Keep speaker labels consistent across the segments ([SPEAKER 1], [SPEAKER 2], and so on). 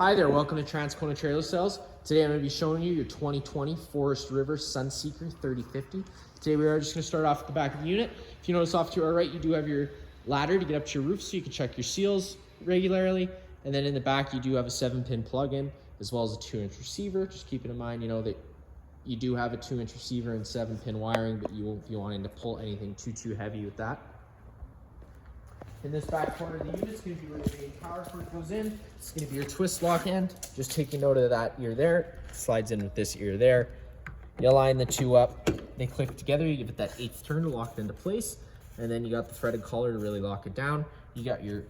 [SPEAKER 1] Hi there, welcome to Transcona Trailer Sales. Today I'm going to be showing you your 2020 Forest River Sunseeker 3050. Today we are just going to start off at the back of the unit. If you notice off to our right, you do have your ladder to get up to your roof so you can check your seals regularly. And then in the back you do have a 7-pin plug-in as well as a 2-inch receiver. Just keeping in mind, that you do have a 2-inch receiver and 7-pin wiring, but you won't be wanting to pull anything too heavy with that. In this back corner of the unit, it's going to be where the main power cord goes in. It's going to be your twist lock end. Just taking note of that ear there. Slides in with this ear there. You line the two up. They click together. You give it that 8th turn to lock it into place. And then you got the threaded collar to really lock it down. You got your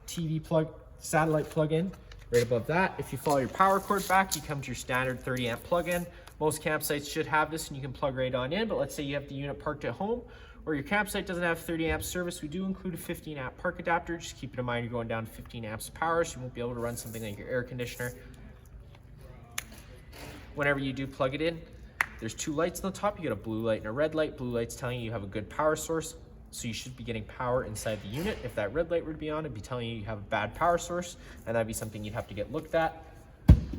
[SPEAKER 1] TV plug, satellite plug in right above that. If you follow your power cord back, you come to your standard 30 amp plug in. Most campsites should have this and you can plug right on in. But let's say you have the unit parked at home, or your campsite doesn't have 30 amp service, we do include a 15 amp park adapter. Just keep it in mind you're going down to 15 amps of power, so you won't be able to run something like your air conditioner. Whenever you do plug it in, there's 2 lights on the top. You got a blue light and a red light. Blue light's telling you have a good power source, so you should be getting power inside the unit. If that red light were to be on, it'd be telling you have a bad power source, and that'd be something you'd have to get looked at.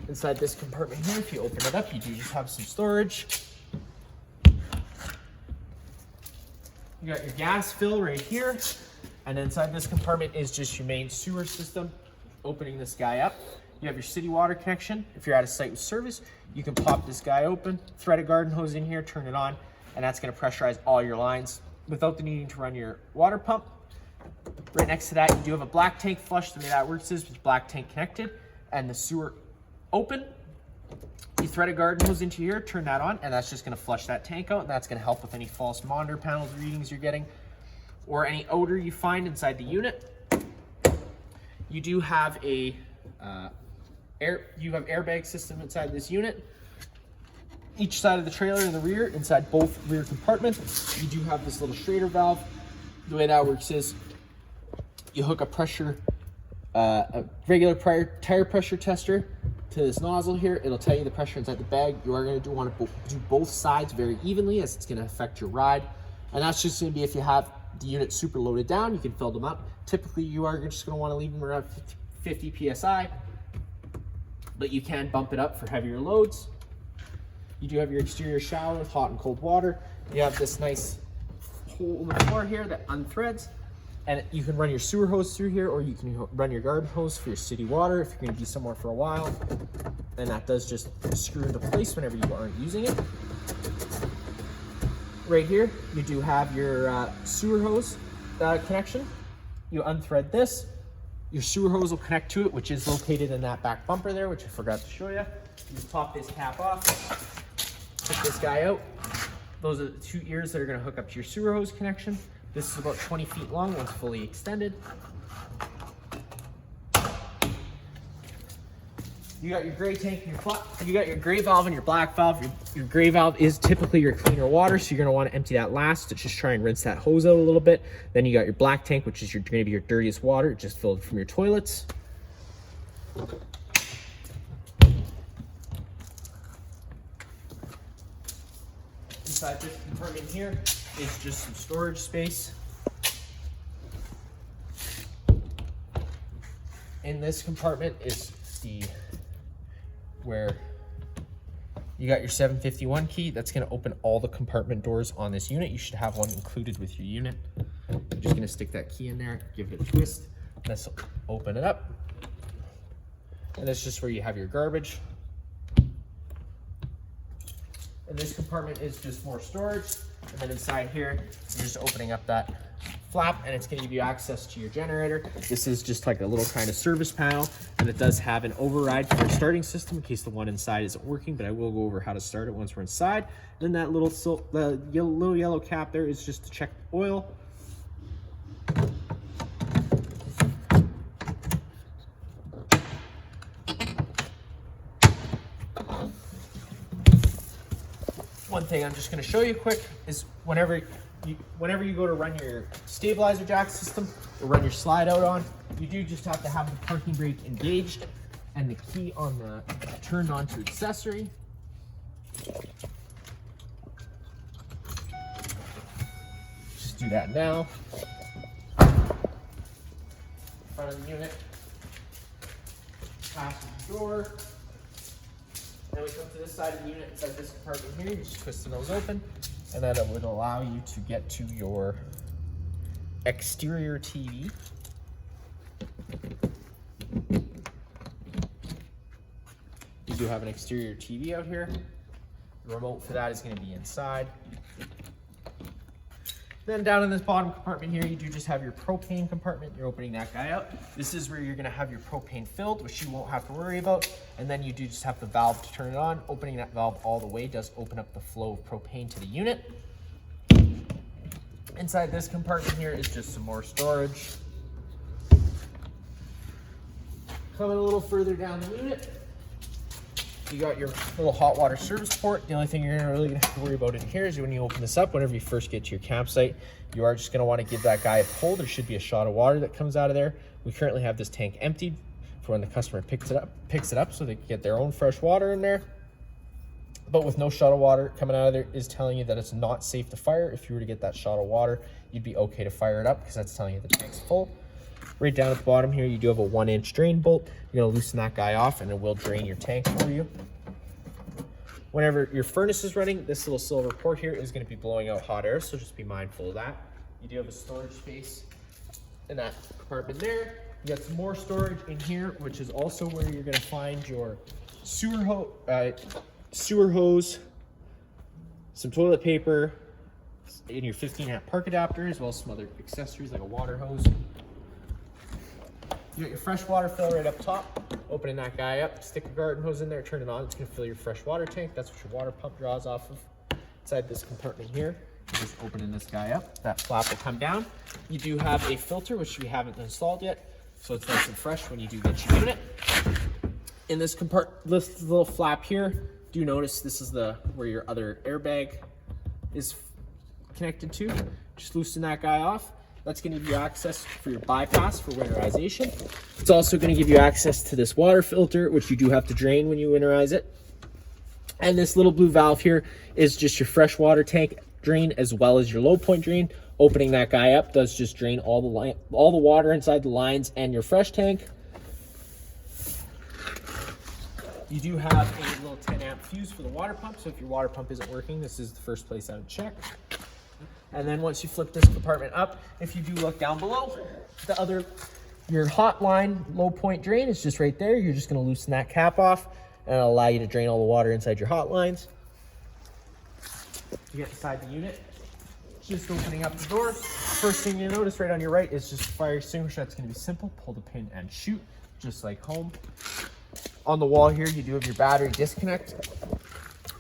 [SPEAKER 1] Inside this compartment here, if you open it up, you do just have some storage. You got your gas fill right here, and inside this compartment is just your main sewer system. Opening this guy up, you have your city water connection. If you're at a site with service, you can pop this guy open, thread a garden hose in here, turn it on, and that's going to pressurize all your lines without the needing to run your water pump. Right next to that, you do have a black tank flush. The way that works is with your black tank connected and the sewer open. You thread a garden hose into here, turn that on, and that's just going to flush that tank out, and that's going to help with any false monitor panels readings you're getting or any odor you find inside the unit. You do have a airbag system inside this unit. Each side of the trailer in the rear, inside both rear compartments, you do have this little Schrader valve. The way that works is you hook a regular tire pressure tester to this nozzle here. It'll tell you the pressure inside the bag. You are going to want to do both sides very evenly, as it's going to affect your ride. And that's just going to be if you have the unit super loaded down, you can fill them up. Typically you are just going to want to leave them around 50 psi, but you can bump it up for heavier loads. You do have your exterior shower with hot and cold water. You have this nice hole in the floor here that unthreads, and you can run your sewer hose through here, or you can run your garden hose for your city water if you're going to be somewhere for a while. And that does just screw into place whenever you aren't using it. Right here, you do have your sewer hose connection. You unthread this. Your sewer hose will connect to it, which is located in that back bumper there, which I forgot to show you. You just pop this cap off, take this guy out. Those are the 2 ears that are going to hook up to your sewer hose connection. This is about 20 feet long once fully extended. You got your gray tank and you got your gray valve and your black valve. Your gray valve is typically your cleaner water, so you're going to want to empty that last to just try and rinse that hose out a little bit. Then you got your black tank, which is going to be your dirtiest water, just filled from your toilets. Inside this compartment here is just some storage space. In this compartment is where you got your 751 key. That's going to open all the compartment doors on this unit. You should have one included with your unit. I'm just going to stick that key in there, give it a twist, and this will open it up. And that's just where you have your garbage. And this compartment is just more storage. And then inside here, you're just opening up that flap, and it's going to give you access to your generator. This is just like a little kind of service panel, and it does have an override for your starting system in case the one inside isn't working, but I will go over how to start it once we're inside. And then that little yellow cap there is just to check the oil. One thing I'm just going to show you quick is whenever you go to run your stabilizer jack system or run your slide out on, you do just have to have the parking brake engaged and the key on the turned on to accessory. Just do that now. Front of the unit. passenger door. Then we come to this side of the unit inside this compartment here. You just twist the nose open, and then it would allow you to get to your exterior TV. You do have an exterior TV out here. The remote for that is going to be inside. Then down in this bottom compartment here, you do just have your propane compartment. You're opening that guy out. This is where you're going to have your propane filled, which you won't have to worry about. And then you do just have the valve to turn it on. Opening that valve all the way does open up the flow of propane to the unit. Inside this compartment here is just some more storage. Coming a little further down the unit, you got your little hot water service port. The only thing you're really gonna have to worry about in here is when you open this up, whenever you first get to your campsite, you are just gonna wanna give that guy a pull. There should be a shot of water that comes out of there. We currently have this tank emptied for when the customer picks it up so they can get their own fresh water in there. But with no shot of water coming out of there is telling you that it's not safe to fire. If you were to get that shot of water, you'd be okay to fire it up because that's telling you the tank's full. Right down at the bottom here, you do have a 1-inch drain bolt. You're gonna loosen that guy off and it will drain your tank for you. Whenever your furnace is running, this little silver port here is gonna be blowing out hot air, so just be mindful of that. You do have a storage space in that compartment there. You got some more storage in here, which is also where you're gonna find your sewer hose, some toilet paper, in your 15-amp park adapter, as well as some other accessories like a water hose. You got your fresh water fill right up top. Opening that guy up, stick a garden hose in there, turn it on. It's gonna fill your fresh water tank. That's what your water pump draws off of. Inside this compartment here, you're just opening this guy up. That flap will come down. You do have a filter, which we haven't installed yet, so it's nice and fresh when you do get your unit. In this little flap here, do notice this is where your other airbag is connected to. Just loosen that guy off. That's going to give you access for your bypass for winterization. It's also going to give you access to this water filter, which you do have to drain when you winterize it. And this little blue valve here is just your fresh water tank drain as well as your low point drain. Opening that guy up does just drain all the water inside the lines and your fresh tank. You do have a little 10-amp fuse for the water pump, so if your water pump isn't working, this is the first place I would check. And then once you flip this compartment up, if you do look down below, your hot line low point drain is just right there. You're just gonna loosen that cap off and it'll allow you to drain all the water inside your hot lines. You get inside the unit, just opening up the door. First thing you notice right on your right is just a fire extinguisher. That's gonna be simple. Pull the pin and shoot, just like home. On the wall here, you do have your battery disconnect.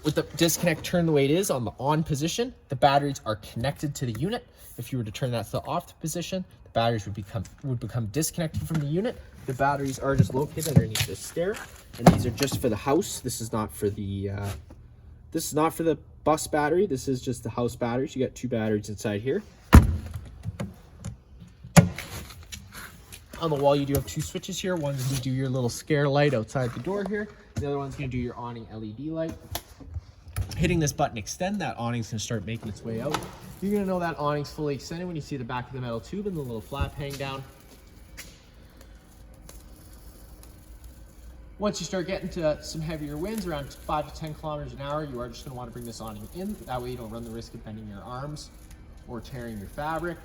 [SPEAKER 1] With the disconnect turned the way it is on the on position, the batteries are connected to the unit. If you were to turn that to the off position, the batteries would become disconnected from the unit. The batteries are just located underneath this stair, and these are just for the house. This is not for the bus battery. This is just the house batteries. You got 2 batteries inside here. On the wall, you do have 2 switches here. One's going to do your little scare light outside the door here. The other one's going to do your awning LED light. Hitting this button extend, that awning's going to start making its way out. You're going to know that awning's fully extended when you see the back of the metal tube and the little flap hang down. Once you start getting to some heavier winds, around 5 to 10 kilometers an hour, you are just going to want to bring this awning in. That way you don't run the risk of bending your arms or tearing your fabric.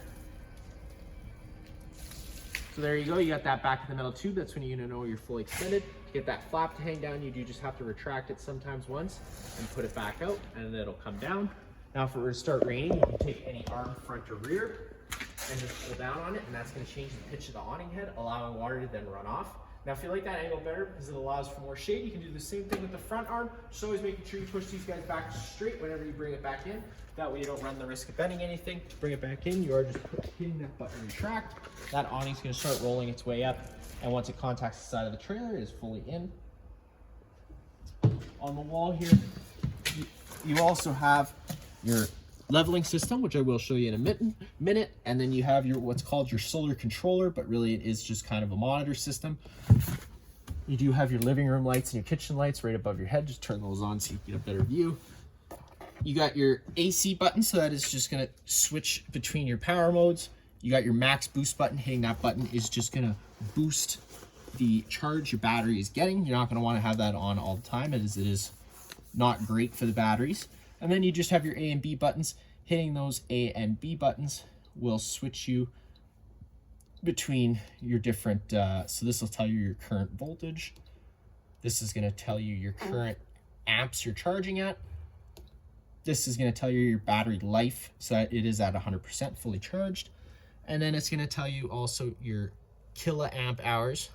[SPEAKER 1] So there you go, you got that back of the metal tube. That's when you're gonna know you're fully extended. To get that flap to hang down, you do just have to retract it sometimes once and put it back out, and then it'll come down. Now if it were to start raining, you can take any arm, front or rear, and just pull down on it, and that's gonna change the pitch of the awning head, allowing water to then run off. Now if you like that angle better because it allows for more shade, you can do the same thing with the front arm. Just always making sure you push these guys back straight whenever you bring it back in. That way you don't run the risk of bending anything. To bring it back in, you are just hitting that button retract. That awning's gonna start rolling its way up, and once it contacts the side of the trailer, it is fully in. On the wall here, you also have your leveling system, which I will show you in a minute, and then you have your what's called your solar controller, but really it is just kind of a monitor system. You do have your living room lights and your kitchen lights right above your head. Just turn those on so you can get a better view. You got your AC button, so that is just gonna switch between your power modes. You got your max boost button. Hitting that button is just gonna boost the charge your battery is getting. You're not going to want to have that on all the time, as it is not great for the batteries. And then you just have your A and B buttons. Hitting those A and B buttons will switch you between your different, so this will tell you your current voltage. This is going to tell you your current amps you're charging at. This is going to tell you your battery life, so that it is at 100% fully charged. And then it's going to tell you also your kiloamp hours.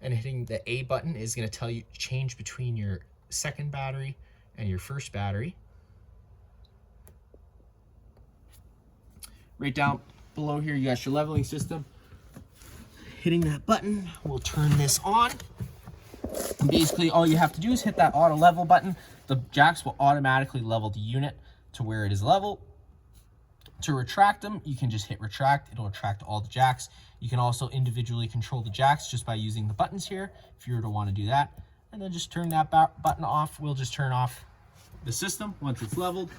[SPEAKER 1] And hitting the A button is going to tell you change between your second battery and your first battery. Right down below here, you got your leveling system. Hitting that button will turn this on. And basically, all you have to do is hit that auto level button. The jacks will automatically level the unit to where it is level. To retract them, you can just hit retract. It'll retract all the jacks. You can also individually control the jacks just by using the buttons here, if you were to want to do that. And then just turn that button off. We'll just turn off the system once it's leveled.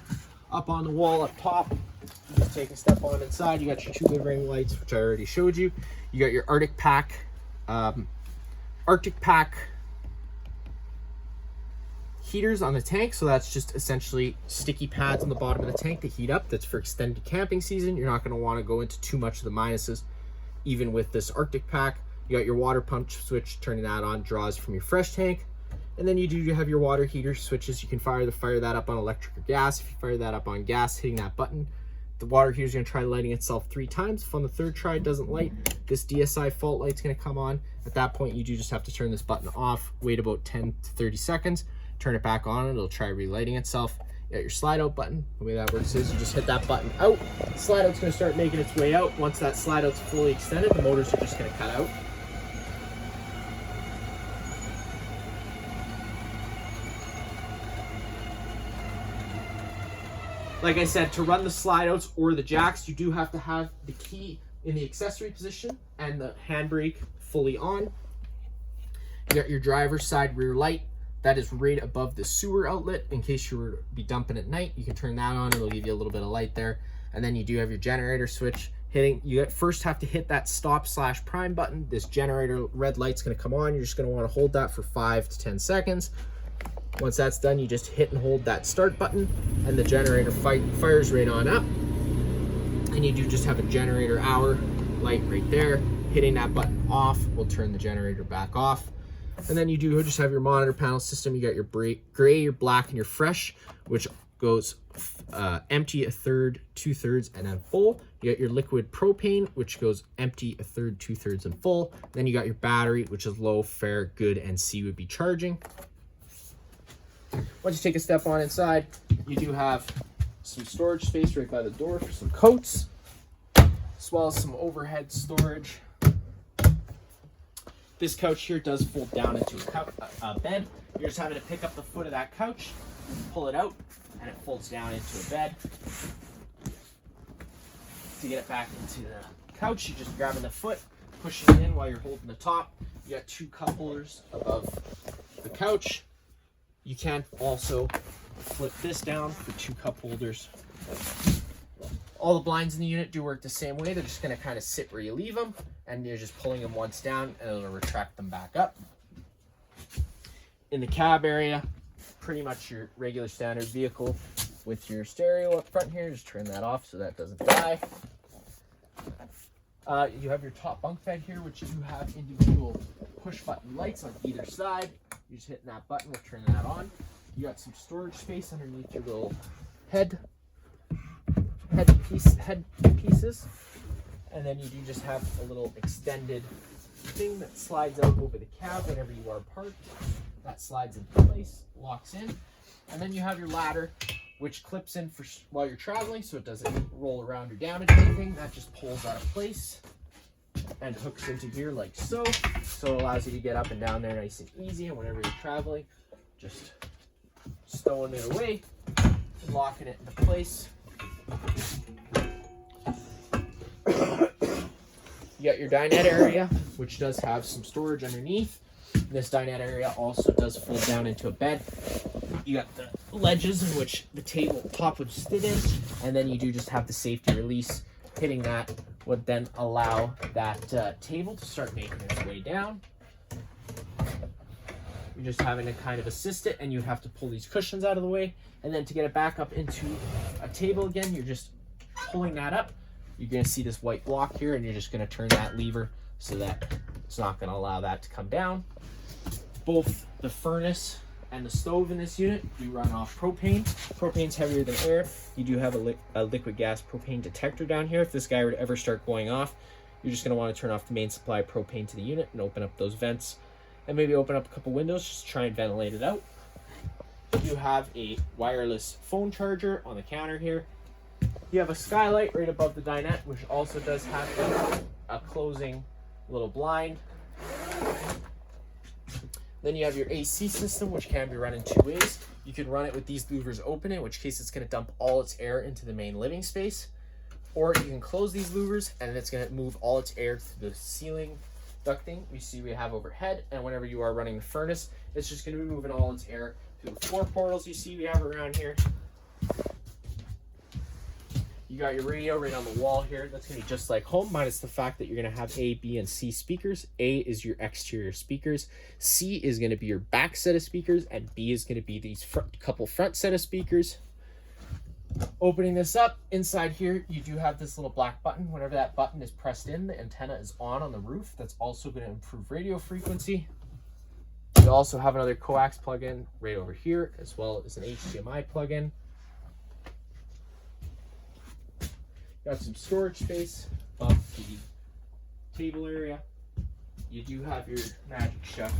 [SPEAKER 1] Up on the wall up top, you just take a step on inside. You got your 2 living lights, which I already showed you. You got your Arctic Pack heaters on the tank. So that's just essentially sticky pads on the bottom of the tank to heat up. That's for extended camping season. You're not going to want to go into too much of the minuses, even with this Arctic Pack. You got your water pump switch, turning that on, draws from your fresh tank. And then you do have your water heater switches. You can fire that up on electric or gas. If you fire that up on gas, hitting that button, the water heater is going to try lighting itself 3 times. If on the 3rd try it doesn't light, this DSI fault light's going to come on. At that point, you do just have to turn this button off, wait about 10 to 30 seconds, turn it back on, and it'll try relighting itself. You got your slide out button. The way that works is you just hit that button out. Slide out's going to start making its way out. Once that slide out's fully extended, the motors are just going to cut out. Like I said, to run the slide outs or the jacks, you do have to have the key in the accessory position and the handbrake fully on. You got your driver's side rear light. That is right above the sewer outlet. In case you were to be dumping at night, you can turn that on. It'll give you a little bit of light there. And then you do have your generator switch hitting. You first have to hit that stop/prime button. This generator red light's going to come on. You're just going to want to hold that for 5 to 10 seconds. Once that's done, you just hit and hold that start button, and the generator fires right on up. And you do just have a generator hour light right there. Hitting that button off will turn the generator back off. And then you do just have your monitor panel system. You got your gray, your black, and your fresh, which goes empty, 1/3, 2/3, and then full. You got your liquid propane, which goes empty, 1/3, 2/3, and full. Then you got your battery, which is low, fair, good, and C would be charging. Once you take a step on inside, you do have some storage space right by the door for some coats, as well as some overhead storage. This couch here does fold down into a bed. You're just having to pick up the foot of that couch, pull it out, and it folds down into a bed. To get it back into the couch, you're just grabbing the foot, pushing it in while you're holding the top. You got 2 cup holders above the couch. You can also flip this down for 2 cup holders. All the blinds in the unit do work the same way. They're just going to kind of sit where you leave them, and you're just pulling them once down, and it'll retract them back up. In the cab area, pretty much your regular standard vehicle with your stereo up front here. Just turn that off so that doesn't die. You have your top bunk bed here, which you have individual push button lights on either side. You're just hitting that button, we'll turn that on. You got some storage space underneath your little head pieces. And then you do just have a little extended thing that slides out over the cab whenever you are parked. That slides into place, locks in. And then you have your ladder, which clips in for while you're traveling, so it doesn't roll around or damage anything. That just pulls out of place and hooks into here like so. So it allows you to get up and down there nice and easy. And whenever you're traveling, just stowing it away and locking it into place. You got your dinette area, which does have some storage underneath. This dinette area also does fold down into a bed. You got the ledges in which the tabletop would sit in, and then you do just have the safety release. Hitting that would then allow that table to start making its way down. you're just having to kind of assist it, and you have to pull these cushions out of the way. And then to get it back up into a table again, you're just pulling that up. You're going to see this white block here, and you're just going to turn that lever so that it's not going to allow that to come down. Both the furnace and the stove in this unit do run off propane. Propane's heavier than air. You do have a liquid gas propane detector down here. If this guy were to ever start going off, you're just going to want to turn off the main supply of propane to the unit and open up those vents, and maybe open up a couple windows just to try and ventilate it out. You have a wireless phone charger on the counter here. You have a skylight right above the dinette, which also does have a closing little blind. Then you have your AC system, which can be run in two ways. You can run it with these louvers open, in which case it's going to dump all its air into the main living space. Or you can close these louvers, and it's going to move all its air through the ceiling ducting we have overhead. And whenever you are running the furnace, it's just going to be moving all its air through the floor portals we have around here. You got your radio right on the wall here. That's going to be just like home, minus the fact that you're going to have A, B, and C speakers. A is your exterior speakers. C is going to be your back set of speakers. And B is going to be these couple front set of speakers. Opening this up, inside here, you do have this little black button. Whenever that button is pressed in, the antenna is on the roof. That's also going to improve radio frequency. You also have another coax plug-in right over here, as well as an HDMI plug-in. Got some storage space above the table area. You do have your Magic Chef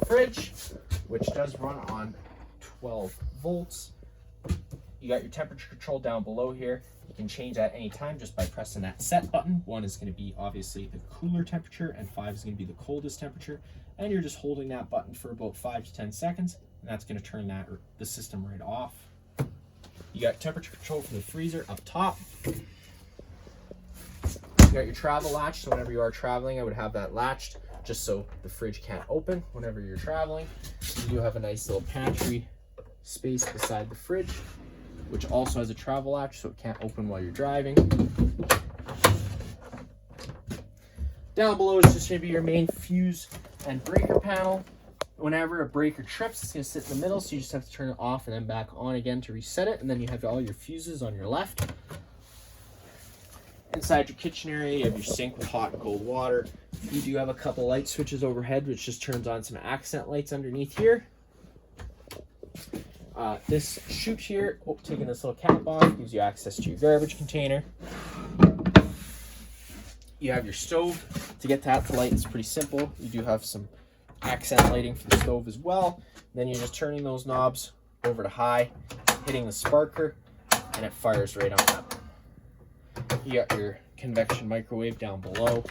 [SPEAKER 1] fridge, which does run on 12 volts. You got your temperature control down below here. You can change that anytime just by pressing that set button. 1 is going to be obviously the cooler temperature, and 5 is going to be the coldest temperature. And you're just holding that button for about 5 to 10 seconds, and that's going to turn the system right off. You got temperature control for the freezer up top. You got your travel latch, so whenever you are traveling, I would have that latched just so the fridge can't open whenever you're traveling. You do have a nice little pantry space beside the fridge, which also has a travel latch, so it can't open while you're driving. Down below is just going to be your main fuse and breaker panel. Whenever a breaker trips, it's going to sit in the middle, so you just have to turn it off and then back on again to reset it. And then you have all your fuses on your left. Inside your kitchen area, you have your sink with hot and cold water. You do have a couple light switches overhead, which just turns on some accent lights underneath here. This chute here, taking this little cap off, gives you access to your garbage container. You have your stove. To get that to light, it's pretty simple. You do have some accent lighting for the stove as well. Then you're just turning those knobs over to high, hitting the sparker, and it fires right on up. You got your convection microwave down below.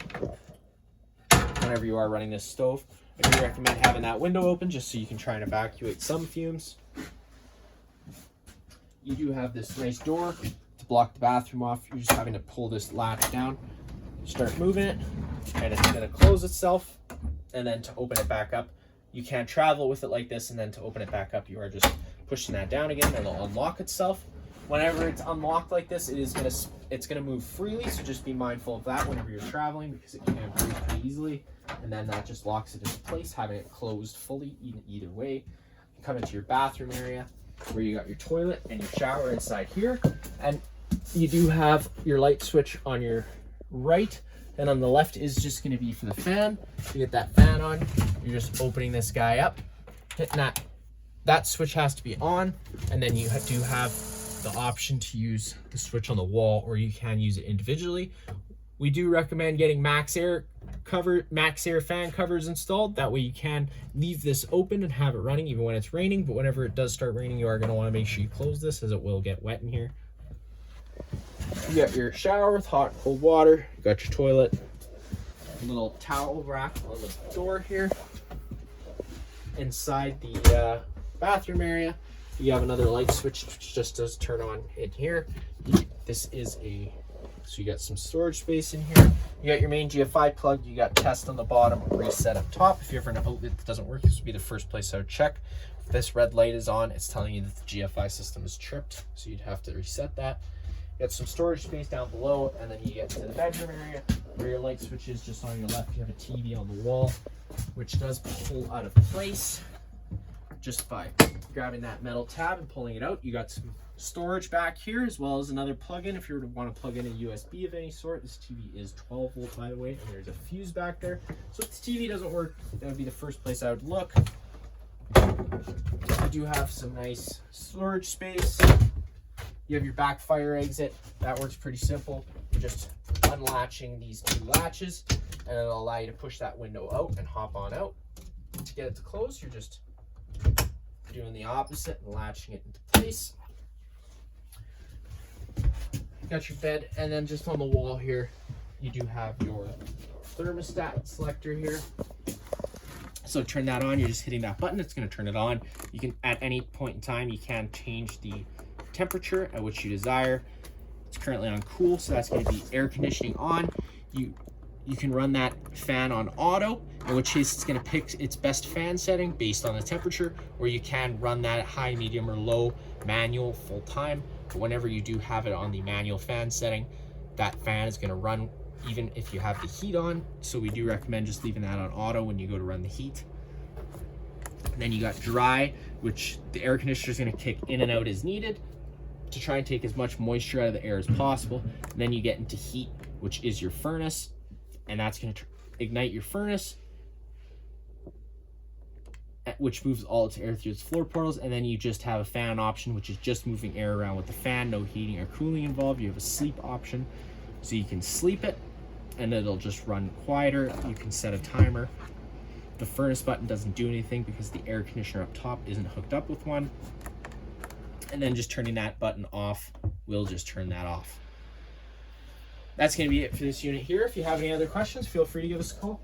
[SPEAKER 1] Whenever you are running this stove, I do recommend having that window open just so you can try and evacuate some fumes. You do have this nice door to block the bathroom off. You're just having to pull this latch down, start moving it, and it's going to close itself. And then to open it back up, you can't travel with it like this, and then to open it back up, you are just pushing that down again, and it'll unlock itself. Whenever it's unlocked like this, it's gonna move freely, so just be mindful of that whenever you're traveling, because it can breathe pretty easily, and then that just locks it into place, having it closed fully either way. You come into your bathroom area, where you got your toilet and your shower inside here, and you do have your light switch on your right. And on the left is just going to be for the fan. You get that fan on, you're just opening this guy up, hitting that switch has to be on, and then you do have the option to use the switch on the wall, or you can use it individually. We do recommend getting max air fan covers installed. That way you can leave this open and have it running even when it's raining, but whenever it does start raining, you are going to want to make sure you close this, as it will get wet in here. You got your shower with hot and cold water. You got your toilet. A little towel rack on the door here. Inside the bathroom area, you have another light switch which just does turn on in here. So you got some storage space in here. You got your main GFI plug. You got test on the bottom, reset up top. If you're ever in an outlet that doesn't work, this would be the first place I would check. If this red light is on, it's telling you that the GFI system is tripped, so you'd have to reset that. You got some storage space down below, and then you get to the bedroom area. where your light switch is just on your left, you have a TV on the wall, which does pull out of place just by grabbing that metal tab and pulling it out. You got some storage back here, as well as another plug-in if you were to want to plug in a USB of any sort. This TV is 12 volt, by the way, and there's a fuse back there. So if the TV doesn't work, that would be the first place I would look. You do have some nice storage space. You have your back fire exit. That works pretty simple. You're just unlatching these two latches, and it'll allow you to push that window out and hop on out. To get it to close, you're just doing the opposite and latching it into place. Got your bed, and then just on the wall here, you do have your thermostat selector here. So turn that on, you're just hitting that button, it's going to turn it on. You can, at any point in time, you can change the temperature at which you desire. It's currently on cool, so that's going to be air conditioning on. You can run that fan on auto, in which case it's going to pick its best fan setting based on the temperature, or you can run that at high, medium, or low, manual, full time. But whenever you do have it on the manual fan setting, that fan is going to run even if you have the heat on. So we do recommend just leaving that on auto when you go to run the heat. And then you got dry, which the air conditioner is going to kick in and out as needed to try and take as much moisture out of the air as possible. And then you get into heat, which is your furnace, and that's going to ignite your furnace, which moves all its air through its floor portals. And then you just have a fan option, which is just moving air around with the fan, no heating or cooling involved. You have a sleep option, so you can sleep it and it'll just run quieter. You can set a timer. The furnace button doesn't do anything because the air conditioner up top isn't hooked up with one. And then just turning that button off will just turn that off. That's going to be it for this unit here. If you have any other questions, feel free to give us a call.